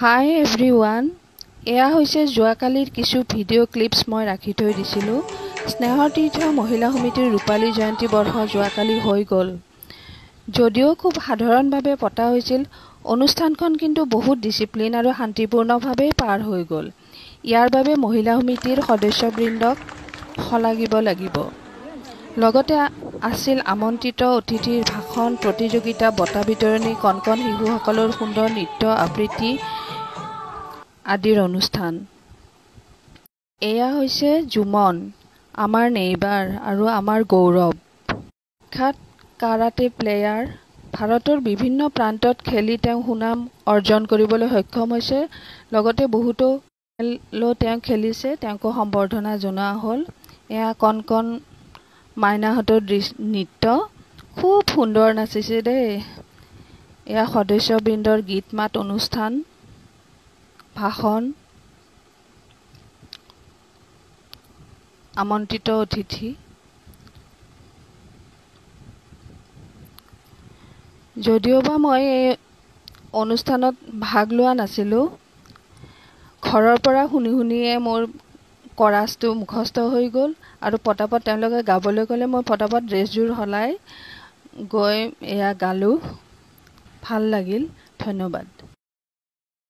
হাই everyone, এয়া হৈছে যোৱাকালিৰ কিছু ভিডিঅ' ক্লিপছ মই ৰাখি থৈ দিছিলোঁ। স্নেহৰ তীৰ্থ মহিলা সমিতিৰ ৰূপালী জয়ন্তী বৰ্ষ যোৱাকালি হৈ গ'ল। যদিও খুব সাধাৰণভাৱে পতা হৈছিল, অনুষ্ঠানখন কিন্তু বহুত ডিচিপ্লিন আৰু শান্তিপূৰ্ণভাৱেই পাৰ হৈ গ'ল। ইয়াৰ বাবে মহিলা সমিতিৰ সদস্যবৃন্দক শলাগিব লাগিব। লগতে আছিল আমন্ত্ৰিত অতিথিৰ ভাষণ, প্ৰতিযোগিতা, বঁটা বিতৰণী, কণ শিশুসকলৰ সুন্দৰ নৃত্য আবৃত্তি আদিৰ অনুষ্ঠান। এয়া হৈছে জুমন, আমাৰ নেইবাৰ আৰু আমাৰ গৌৰৱ। বিখ্যাত কাৰাটে প্লেয়াৰ। ভাৰতৰ বিভিন্ন প্ৰান্তত খেলি তেওঁ সুনাম অৰ্জন কৰিবলৈ সক্ষম হৈছে। লগতে বহুতো খেলো তেওঁ খেলিছে, তেওঁকো সম্বৰ্ধনা জনোৱা হ'ল। এয়া কণ মাইনাহঁতৰ নৃত্য, খুব সুন্দৰ নাচিছে দেই। এয়া সদস্যবৃন্দৰ গীত মাত অনুষ্ঠান, ভাষণ, আমন্ত্ৰিত অতিথি। যদিওবা মই এই অনুষ্ঠানত ভাগ লোৱা নাছিলোঁ, ঘৰৰ পৰা শুনিয়ে মোৰ কৰাচটো মুখস্থ হৈ গ'ল আৰু পটাপট তেওঁলোকে গাবলৈ ক'লে মই পটাপট ড্ৰেছযোৰ সলাই গৈ এয়া গালোঁ। ভাল লাগিল। ধন্যবাদ।